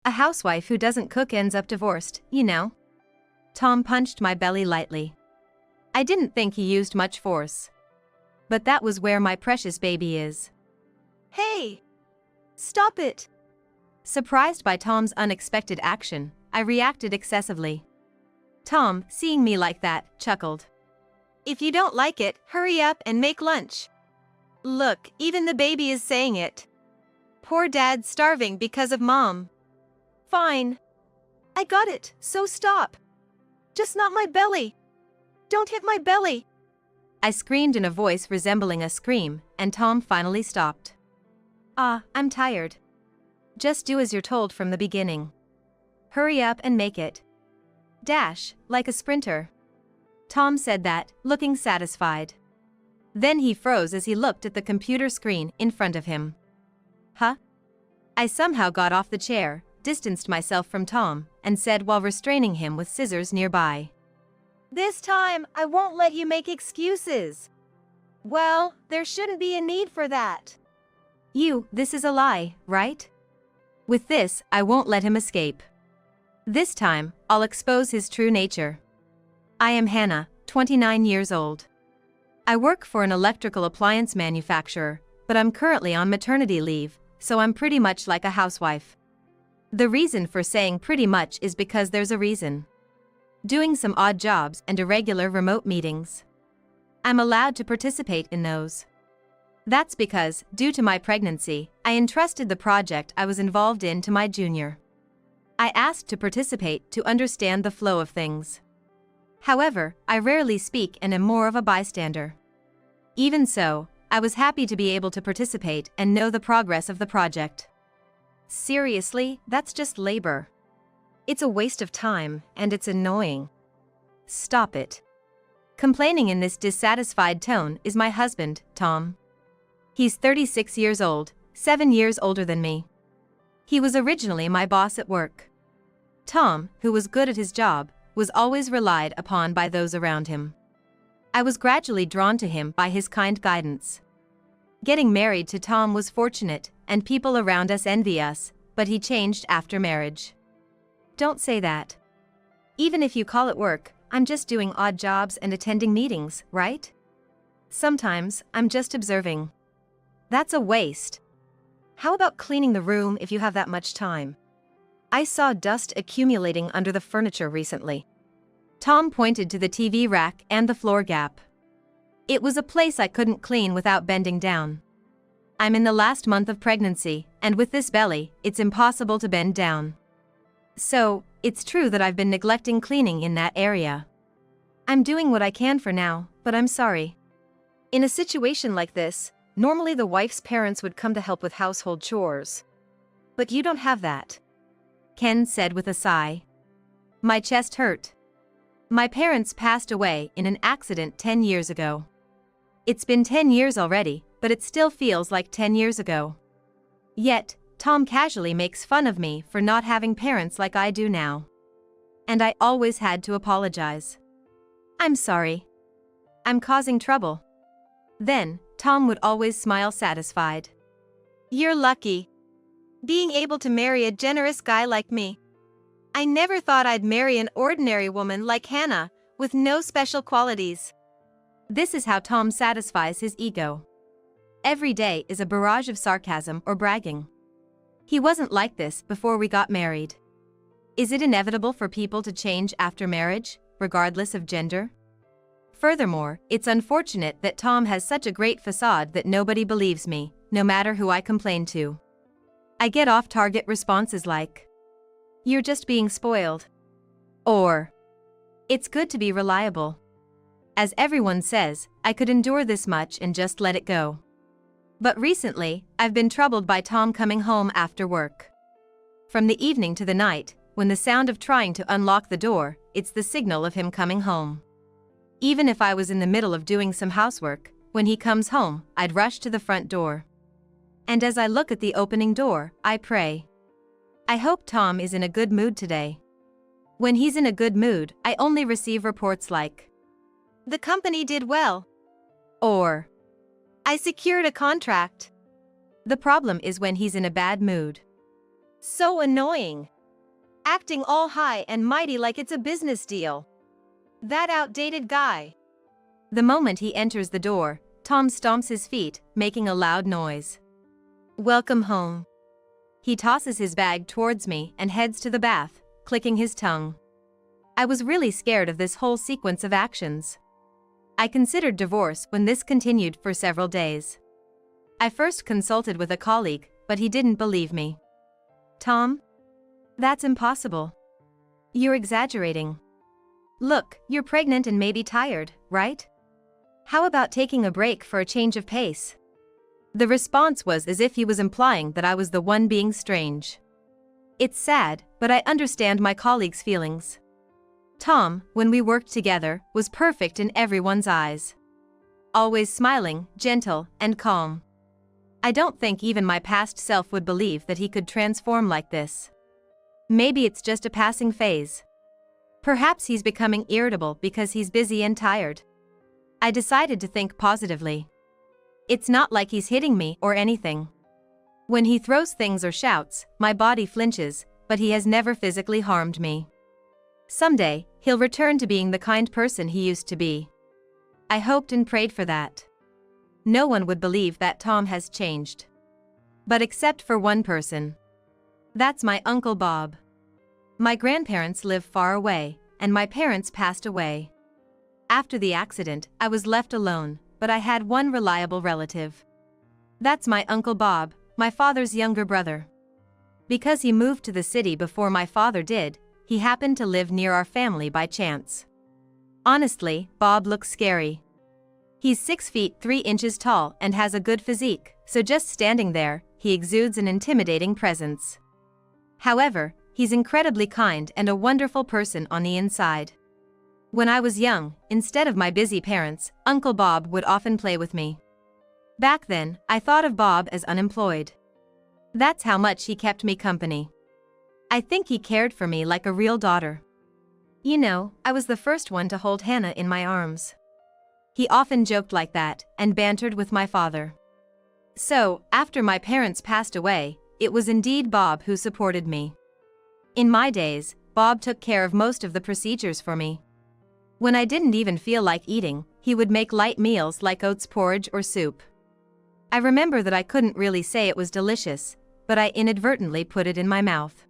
A housewife who doesn't cook ends up divorced, you know. Tom punched my belly lightly. I didn't think he used much force. But that was where my precious baby is. Hey! Stop it! Surprised by Tom's unexpected action, I reacted excessively. Tom, seeing me like that, chuckled. If you don't like it, hurry up and make lunch. Look, even the baby is saying it. Poor dad's starving because of mom. Fine. I got it, so stop. Just not my belly. Don't hit my belly. I screamed in a voice resembling a scream, and Tom finally stopped. I'm tired. Just do as you're told from the beginning. Hurry up and make it. Dash, like a sprinter. Tom said that, looking satisfied. Then he froze as he looked at the computer screen in front of him. Huh? I somehow got off the chair, distanced myself from Tom, and said while restraining him with scissors nearby. This time, I won't let you make excuses. Well, there shouldn't be a need for that. This is a lie, right? With this, I won't let him escape. This time, I'll expose his true nature. I am Hannah, 29 years old. I work for an electrical appliance manufacturer, but I'm currently on maternity leave, so I'm pretty much like a housewife. The reason for saying pretty much is because there's a reason. Doing some odd jobs and irregular remote meetings. I'm allowed to participate in those. That's because, due to my pregnancy, I entrusted the project I was involved in to my junior. I asked to participate to understand the flow of things. However, I rarely speak and am more of a bystander. Even so, I was happy to be able to participate and know the progress of the project. Seriously, that's just labor. It's a waste of time, and it's annoying. Stop it. Complaining in this dissatisfied tone is my husband, Tom. He's 36 years old, 7 years older than me. He was originally my boss at work. Tom, who was good at his job, was always relied upon by those around him. I was gradually drawn to him by his kind guidance. Getting married to Tom was fortunate, and people around us envy us, but he changed after marriage. Don't say that. Even if you call it work, I'm just doing odd jobs and attending meetings, right? Sometimes, I'm just observing. That's a waste. How about cleaning the room if you have that much time? I saw dust accumulating under the furniture recently. Tom pointed to the TV rack and the floor gap. It was a place I couldn't clean without bending down. I'm in the last month of pregnancy, and with this belly, it's impossible to bend down. So, it's true that I've been neglecting cleaning in that area. I'm doing what I can for now, but I'm sorry. In a situation like this, normally the wife's parents would come to help with household chores. But you don't have that. Ken said with a sigh. My chest hurt. My parents passed away in an accident 10 years ago. It's been 10 years already, but it still feels like 10 years ago. Yet, Tom casually makes fun of me for not having parents like I do now. And I always had to apologize. I'm sorry. I'm causing trouble. Then, Tom would always smile satisfied. You're lucky. Being able to marry a generous guy like me. I never thought I'd marry an ordinary woman like Hannah, with no special qualities. This is how Tom satisfies his ego. Every day is a barrage of sarcasm or bragging. He wasn't like this before we got married. Is it inevitable for people to change after marriage, regardless of gender? Furthermore, it's unfortunate that Tom has such a great facade that nobody believes me, no matter who I complain to. I get off-target responses like, "You're just being spoiled." Or, "It's good to be reliable." As everyone says, I could endure this much and just let it go. But recently, I've been troubled by Tom coming home after work. From the evening to the night, when the sound of trying to unlock the door, it's the signal of him coming home. Even if I was in the middle of doing some housework, when he comes home, I'd rush to the front door. And as I look at the opening door, I pray. I hope Tom is in a good mood today. When he's in a good mood, I only receive reports like, "The company did well." Or, "I secured a contract." The problem is when he's in a bad mood. So annoying. Acting all high and mighty like it's a business deal. That outdated guy. The moment he enters the door, Tom stomps his feet, making a loud noise. Welcome home. He tosses his bag towards me and heads to the bath, clicking his tongue. I was really scared of this whole sequence of actions. I considered divorce when this continued for several days. I first consulted with a colleague, but he didn't believe me. Tom? That's impossible. You're exaggerating. Look, you're pregnant and maybe tired, right? How about taking a break for a change of pace? The response was as if he was implying that I was the one being strange. It's sad, but I understand my colleague's feelings. Tom, when we worked together, was perfect in everyone's eyes. Always smiling, gentle, and calm. I don't think even my past self would believe that he could transform like this. Maybe it's just a passing phase. Perhaps he's becoming irritable because he's busy and tired. I decided to think positively. It's not like he's hitting me or anything. When he throws things or shouts, my body flinches, but he has never physically harmed me. Someday, he'll return to being the kind person he used to be. I hoped and prayed for that. No one would believe that Tom has changed. But except for one person. That's my Uncle Bob. My grandparents live far away, and my parents passed away. After the accident, I was left alone, but I had one reliable relative. That's my Uncle Bob, my father's younger brother. Because he moved to the city before my father did, he happened to live near our family by chance. Honestly, Bob looks scary. He's 6 feet 3 inches tall and has a good physique, so just standing there, he exudes an intimidating presence. However, he's incredibly kind and a wonderful person on the inside. When I was young, instead of my busy parents, Uncle Bob would often play with me. Back then, I thought of Bob as unemployed. That's how much he kept me company. I think he cared for me like a real daughter. You know, I was the first one to hold Hannah in my arms. He often joked like that and bantered with my father. So, after my parents passed away, it was indeed Bob who supported me. In my days, Bob took care of most of the procedures for me. When I didn't even feel like eating, he would make light meals like oats porridge or soup. I remember that I couldn't really say it was delicious, but I inadvertently put it in my mouth.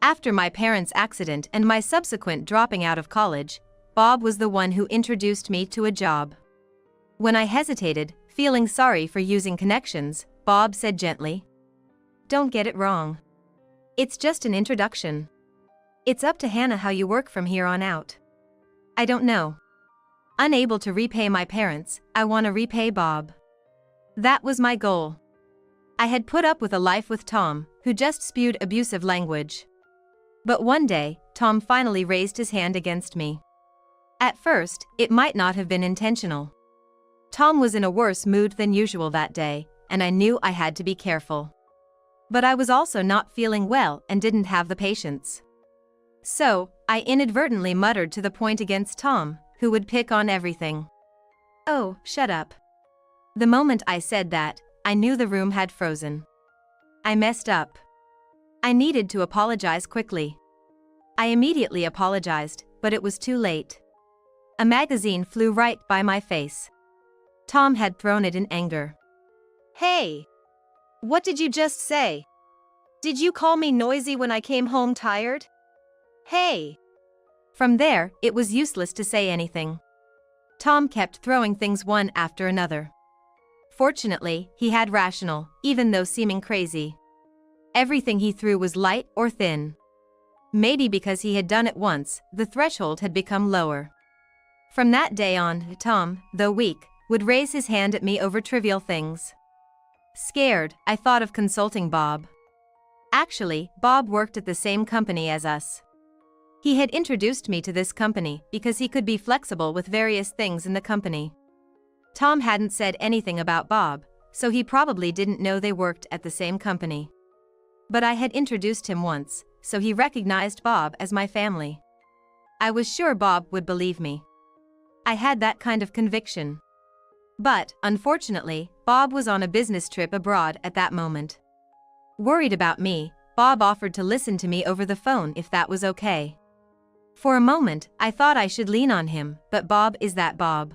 After my parents' accident and my subsequent dropping out of college, Bob was the one who introduced me to a job. When I hesitated, feeling sorry for using connections, Bob said gently, "Don't get it wrong. It's just an introduction. It's up to Hannah how you work from here on out." I don't know. Unable to repay my parents, I want to repay Bob. That was my goal. I had put up with a life with Tom, who just spewed abusive language. But one day, Tom finally raised his hand against me. At first, it might not have been intentional. Tom was in a worse mood than usual that day, and I knew I had to be careful. But I was also not feeling well and didn't have the patience. So, I inadvertently muttered to the point against Tom, who would pick on everything. "Oh, shut up." The moment I said that, I knew the room had frozen. I messed up. I needed to apologize quickly. I immediately apologized, but it was too late. A magazine flew right by my face. Tom had thrown it in anger. Hey! What did you just say? Did you call me noisy when I came home tired? Hey! From there, it was useless to say anything. Tom kept throwing things one after another. Fortunately, he had rational, even though seeming crazy. Everything he threw was light or thin. Maybe because he had done it once, the threshold had become lower. From that day on, Tom, though weak, would raise his hand at me over trivial things. Scared, I thought of consulting Bob. Actually, Bob worked at the same company as us. He had introduced me to this company because he could be flexible with various things in the company. Tom hadn't said anything about Bob, so he probably didn't know they worked at the same company. But I had introduced him once, so he recognized Bob as my family. I was sure Bob would believe me. I had that kind of conviction. But, unfortunately, Bob was on a business trip abroad at that moment. Worried about me, Bob offered to listen to me over the phone if that was okay. For a moment, I thought I should lean on him, but Bob is that Bob.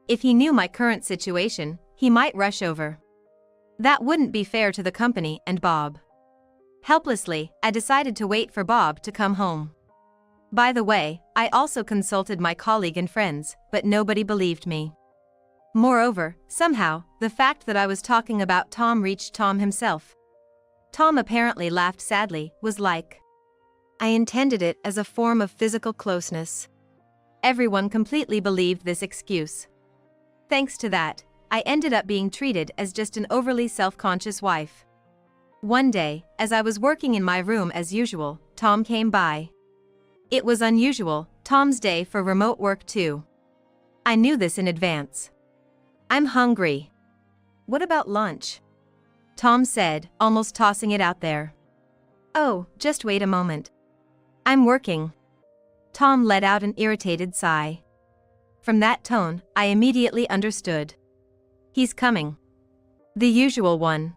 If he knew my current situation, he might rush over. That wouldn't be fair to the company and Bob. Helplessly, I decided to wait for Bob to come home. By the way, I also consulted my colleague and friends, but nobody believed me. Moreover, somehow, the fact that I was talking about Tom reached Tom himself. Tom apparently laughed sadly, was like, I intended it as a form of physical closeness. Everyone completely believed this excuse. Thanks to that, I ended up being treated as just an overly self-conscious wife. One day, as I was working in my room as usual, Tom came by. It was unusual, Tom's day for remote work too. I knew this in advance. I'm hungry. What about lunch? Tom said, almost tossing it out there. Oh, just wait a moment. I'm working. Tom let out an irritated sigh. From that tone, I immediately understood. He's coming. The usual one.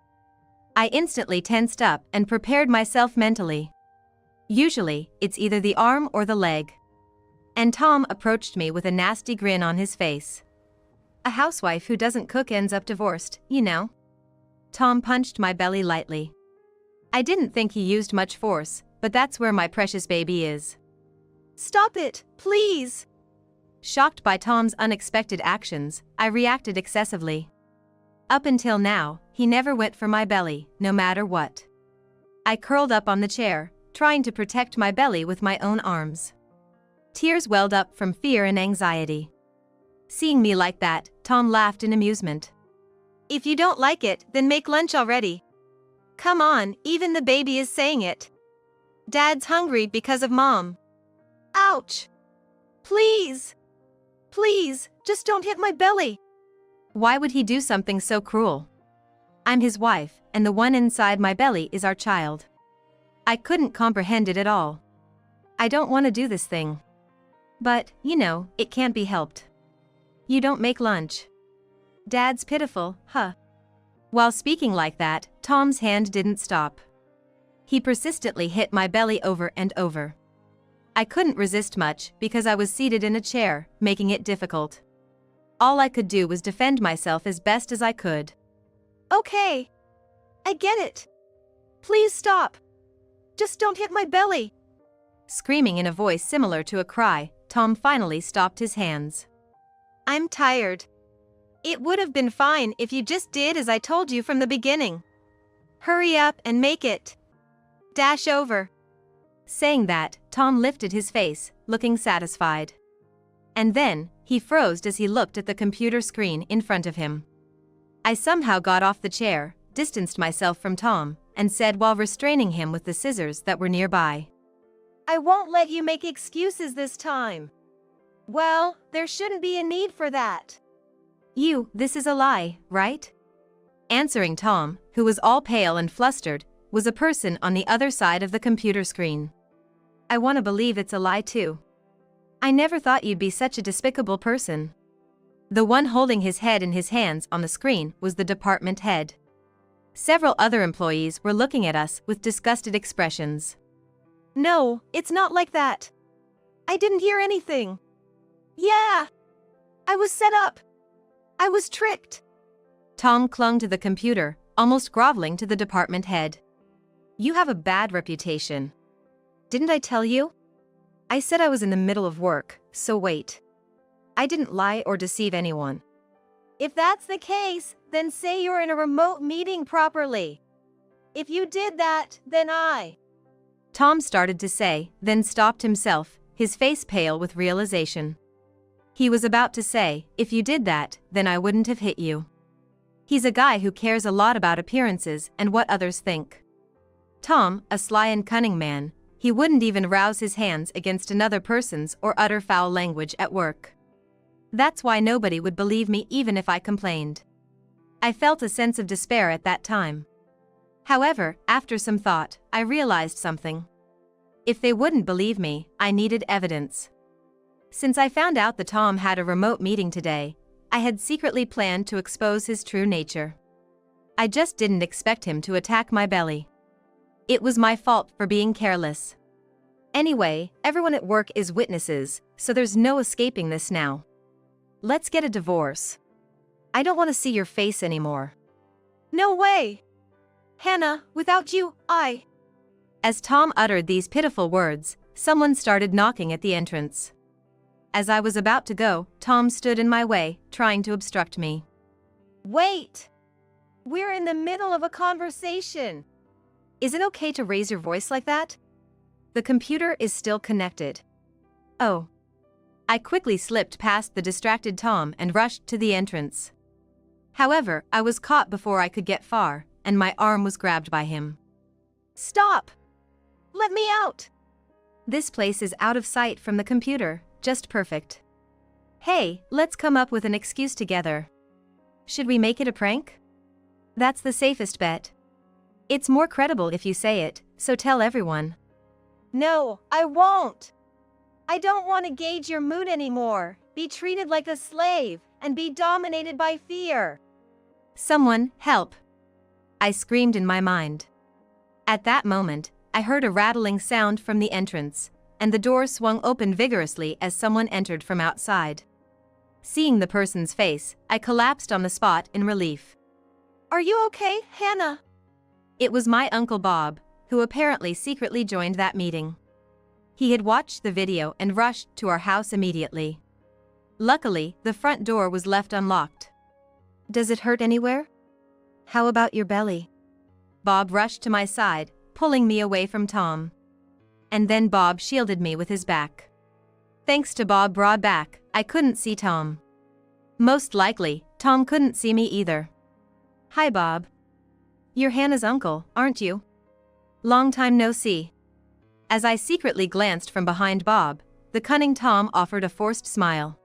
I instantly tensed up and prepared myself mentally. Usually, it's either the arm or the leg. And Tom approached me with a nasty grin on his face. A housewife who doesn't cook ends up divorced, you know. Tom punched my belly lightly. I didn't think he used much force, but that's where my precious baby is. Stop it, please! Shocked by Tom's unexpected actions, I reacted excessively. Up until now, he never went for my belly, no matter what. I curled up on the chair, trying to protect my belly with my own arms. Tears welled up from fear and anxiety. Seeing me like that, Tom laughed in amusement. If you don't like it, then make lunch already. Come on, even the baby is saying it. Dad's hungry because of Mom. Ouch! Please! Please, just don't hit my belly. Why would he do something so cruel? I'm his wife, and the one inside my belly is our child. I couldn't comprehend it at all. I don't want to do this thing. But, you know, it can't be helped. You don't make lunch. Dad's pitiful, huh? While speaking like that, Tom's hand didn't stop. He persistently hit my belly over and over. I couldn't resist much because I was seated in a chair, making it difficult. All I could do was defend myself as best as I could. Okay. I get it. Please stop. Just don't hit my belly. Screaming in a voice similar to a cry, Tom finally stopped his hands. I'm tired. It would have been fine if you just did as I told you from the beginning. Hurry up and make it. Dash over. Saying that, Tom lifted his face, looking satisfied. And then, he froze as he looked at the computer screen in front of him. I somehow got off the chair, distanced myself from Tom, and said while restraining him with the scissors that were nearby. I won't let you make excuses this time. Well, there shouldn't be a need for that. This is a lie, right? Answering Tom, who was all pale and flustered, was a person on the other side of the computer screen. I want to believe it's a lie too. I never thought you'd be such a despicable person. The one holding his head in his hands on the screen was the department head. Several other employees were looking at us with disgusted expressions. No, it's not like that. I didn't hear anything. Yeah. I was set up. I was tricked. Tom clung to the computer, almost groveling to the department head. You have a bad reputation. Didn't I tell you? I said I was in the middle of work, so wait. I didn't lie or deceive anyone. If that's the case, then say you're in a remote meeting properly. If you did that, then Tom started to say, then stopped himself, his face pale with realization. He was about to say, if you did that, then I wouldn't have hit you. He's a guy who cares a lot about appearances and what others think. Tom, a sly and cunning man, he wouldn't even rouse his hands against another person's or utter foul language at work. That's why nobody would believe me even if I complained. I felt a sense of despair at that time. However, after some thought, I realized something. If they wouldn't believe me, I needed evidence. Since I found out that Tom had a remote meeting today, I had secretly planned to expose his true nature. I just didn't expect him to attack my belly. It was my fault for being careless. Anyway, everyone at work is witnesses, so there's no escaping this now. Let's get a divorce. I don't want to see your face anymore. No way! Hannah, without you, As Tom uttered these pitiful words, someone started knocking at the entrance. As I was about to go, Tom stood in my way, trying to obstruct me. Wait! We're in the middle of a conversation. Is it okay to raise your voice like that? The computer is still connected. Oh. I quickly slipped past the distracted Tom and rushed to the entrance. However, I was caught before I could get far, and my arm was grabbed by him. Stop! Let me out! This place is out of sight from the computer, just perfect. Hey, let's come up with an excuse together. Should we make it a prank? That's the safest bet. It's more credible if you say it, so tell everyone. No, I won't. I don't want to gauge your mood anymore, be treated like a slave, and be dominated by fear. Someone, help! I screamed in my mind. At that moment, I heard a rattling sound from the entrance, and the door swung open vigorously as someone entered from outside. Seeing the person's face, I collapsed on the spot in relief. Are you okay, Hannah? It was my Uncle Bob, who apparently secretly joined that meeting. He had watched the video and rushed to our house immediately. Luckily, the front door was left unlocked. Does it hurt anywhere? How about your belly? Bob rushed to my side, pulling me away from Tom. And then Bob shielded me with his back. Thanks to Bob's broad back, I couldn't see Tom. Most likely, Tom couldn't see me either. Hi, Bob. You're Hannah's uncle, aren't you? Long time no see. As I secretly glanced from behind Bob, the cunning Tom offered a forced smile.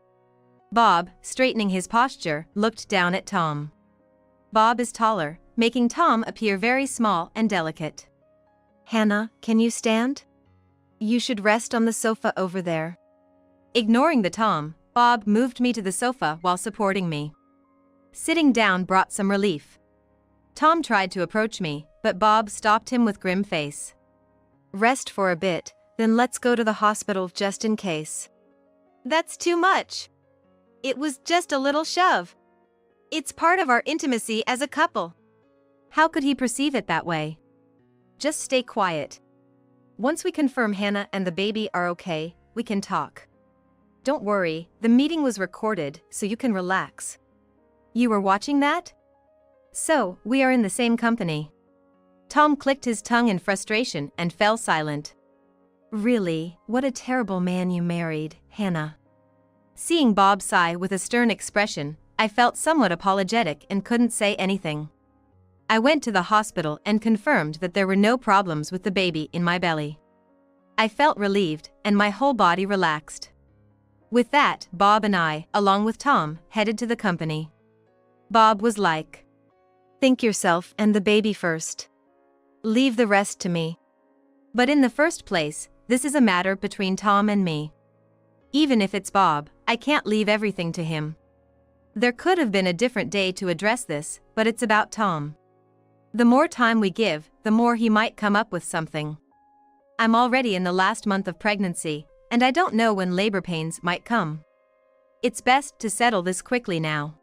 Bob, straightening his posture, looked down at Tom. Bob is taller, making Tom appear very small and delicate. Hannah, can you stand? You should rest on the sofa over there. Ignoring the Tom, Bob moved me to the sofa while supporting me. Sitting down brought some relief. Tom tried to approach me, but Bob stopped him with grim face. Rest for a bit, then let's go to the hospital just in case. That's too much. It was just a little shove. It's part of our intimacy as a couple. How could he perceive it that way? Just stay quiet. Once we confirm Hannah and the baby are okay, we can talk. Don't worry, the meeting was recorded, so you can relax. You were watching that? So, we are in the same company. Tom clicked his tongue in frustration and fell silent. Really, what a terrible man you married, Hannah. Seeing Bob sigh with a stern expression, I felt somewhat apologetic and couldn't say anything. I went to the hospital and confirmed that there were no problems with the baby in my belly. I felt relieved, and my whole body relaxed. With that, Bob and I, along with Tom, headed to the company. Bob was like, "Think yourself and the baby first. Leave the rest to me." But in the first place, this is a matter between Tom and me. Even if it's Bob, I can't leave everything to him. There could have been a different day to address this, but it's about Tom. The more time we give, the more he might come up with something. I'm already in the last month of pregnancy, and I don't know when labor pains might come. It's best to settle this quickly now.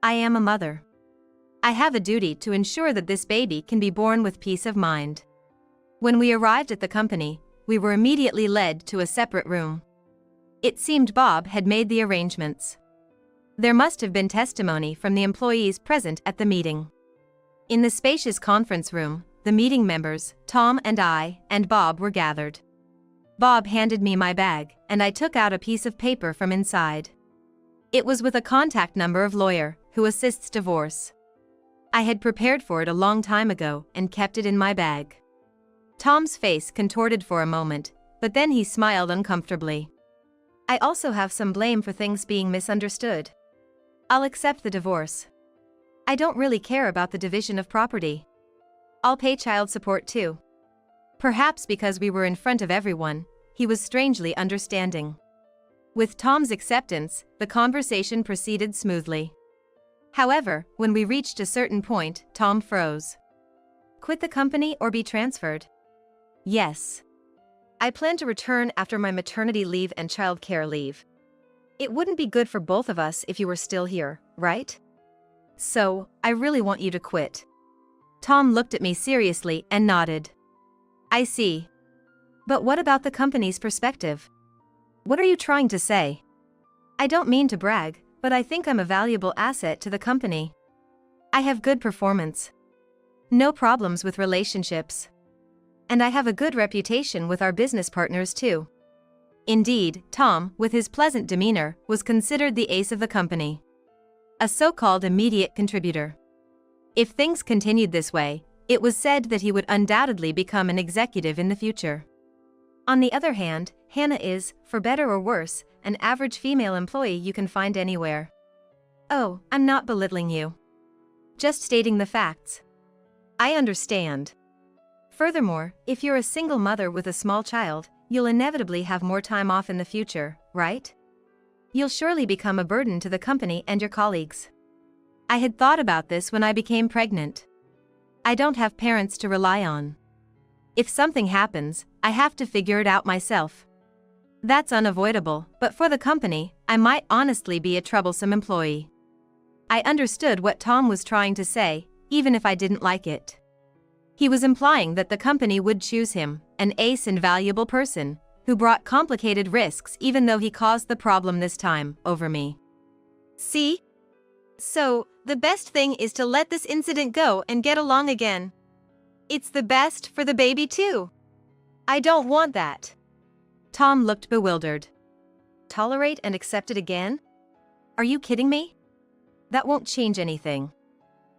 I am a mother. I have a duty to ensure that this baby can be born with peace of mind. When we arrived at the company, we were immediately led to a separate room. It seemed Bob had made the arrangements. There must have been testimony from the employees present at the meeting. In the spacious conference room, the meeting members, Tom and I, and Bob were gathered. Bob handed me my bag, and I took out a piece of paper from inside. It was with a contact number of lawyer who assists divorce. I had prepared for it a long time ago and kept it in my bag. Tom's face contorted for a moment, but then he smiled uncomfortably. I also have some blame for things being misunderstood. I'll accept the divorce. I don't really care about the division of property. I'll pay child support too. Perhaps because we were in front of everyone, he was strangely understanding. With Tom's acceptance, the conversation proceeded smoothly. However, when we reached a certain point, Tom froze. Quit the company or be transferred? Yes. I plan to return after my maternity leave and childcare leave. It wouldn't be good for both of us if you were still here, right? So, I really want you to quit. Tom looked at me seriously and nodded. I see. But what about the company's perspective? What are you trying to say? I don't mean to brag, but I think I'm a valuable asset to the company. I have good performance. No problems with relationships. And I have a good reputation with our business partners too. Indeed, Tom, with his pleasant demeanor, was considered the ace of the company. A so-called immediate contributor. If things continued this way, it was said that he would undoubtedly become an executive in the future. On the other hand, Hannah is, for better or worse, an average female employee you can find anywhere. Oh, I'm not belittling you. Just stating the facts. I understand. Furthermore, if you're a single mother with a small child, you'll inevitably have more time off in the future, right? You'll surely become a burden to the company and your colleagues. I had thought about this when I became pregnant. I don't have parents to rely on. If something happens, I have to figure it out myself. That's unavoidable, but for the company, I might honestly be a troublesome employee. I understood what Tom was trying to say, even if I didn't like it. He was implying that the company would choose him, an ace and valuable person, who brought complicated risks even though he caused the problem this time, over me. See? So, the best thing is to let this incident go and get along again. It's the best for the baby too. I don't want that. Tom looked bewildered. Tolerate and accept it again? Are you kidding me? That won't change anything.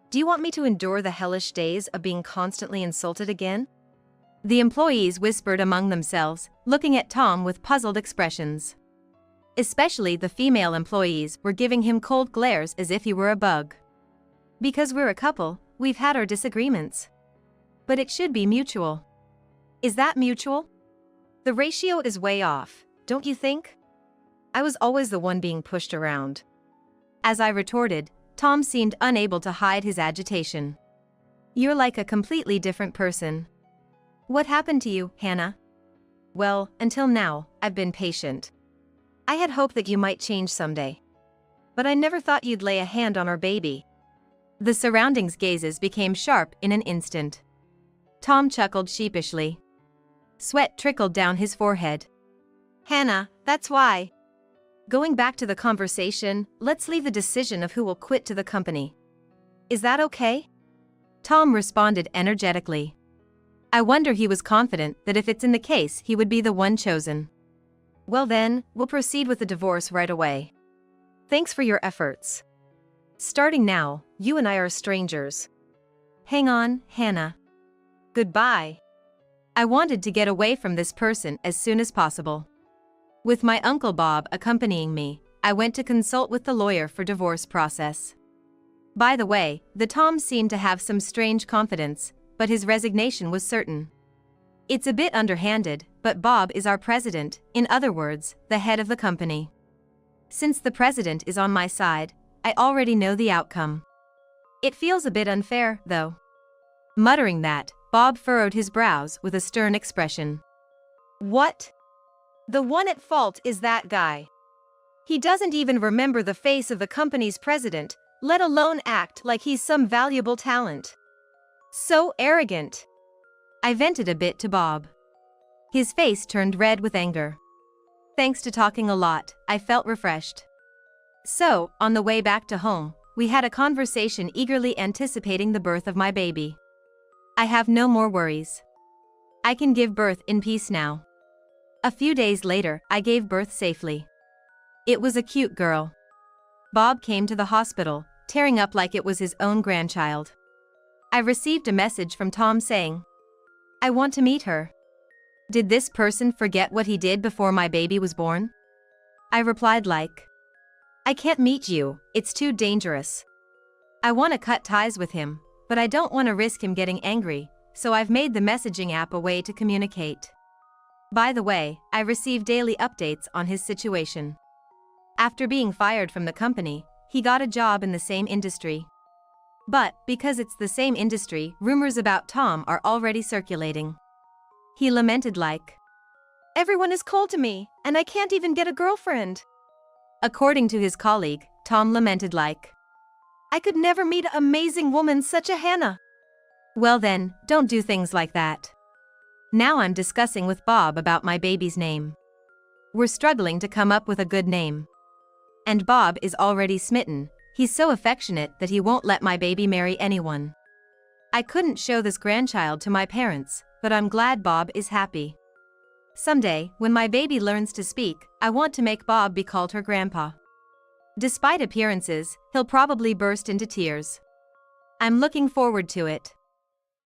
Do you want me to endure the hellish days of being constantly insulted again? The employees whispered among themselves, looking at Tom with puzzled expressions. Especially the female employees were giving him cold glares as if he were a bug. Because we're a couple, we've had our disagreements. But it should be mutual. Is that mutual? The ratio is way off, don't you think? I was always the one being pushed around. As I retorted, Tom seemed unable to hide his agitation. You're like a completely different person. What happened to you, Hannah? Well, until now, I've been patient. I had hoped that you might change someday. But I never thought you'd lay a hand on our baby. The surroundings' gazes became sharp in an instant. Tom chuckled sheepishly. Sweat trickled down his forehead. Hannah, that's why. Going back to the conversation, let's leave the decision of who will quit to the company. Is that okay? Tom responded energetically. I wonder he was confident that if it's in the case he would be the one chosen. Well then, we'll proceed with the divorce right away. Thanks for your efforts. Starting now, you and I are strangers. Hang on, Hannah. Goodbye. I wanted to get away from this person as soon as possible. With my Uncle Bob accompanying me, I went to consult with the lawyer for divorce process. By the way, the Tom seemed to have some strange confidence, but his resignation was certain. It's a bit underhanded, but Bob is our president, in other words, the head of the company. Since the president is on my side, I already know the outcome. It feels a bit unfair, though. Muttering that, Bob furrowed his brows with a stern expression. What? The one at fault is that guy. He doesn't even remember the face of the company's president, let alone act like he's some valuable talent. So arrogant. I vented a bit to Bob. His face turned red with anger. Thanks to talking a lot, I felt refreshed. So, on the way back to home, we had a conversation eagerly anticipating the birth of my baby. I have no more worries. I can give birth in peace now. A few days later, I gave birth safely. It was a cute girl. Bob came to the hospital, tearing up like it was his own grandchild. I received a message from Tom saying, I want to meet her. Did this person forget what he did before my baby was born? I replied like, I can't meet you, it's too dangerous. I want to cut ties with him, but I don't want to risk him getting angry, so I've made the messaging app a way to communicate. By the way, I receive daily updates on his situation. After being fired from the company, he got a job in the same industry. But, because it's the same industry, rumors about Tom are already circulating. He lamented like, Everyone is cold to me, and I can't even get a girlfriend. according to his colleague, Tom lamented like, I could never meet an amazing woman such a Hannah. well then, don't do things like that. Now I'm discussing with Bob about my baby's name. We're struggling to come up with a good name. And Bob is already smitten. He's so affectionate that he won't let my baby marry anyone. I couldn't show this grandchild to my parents, but I'm glad Bob is happy. Someday, when my baby learns to speak, I want to make Bob be called her grandpa. Despite appearances, he'll probably burst into tears. I'm looking forward to it.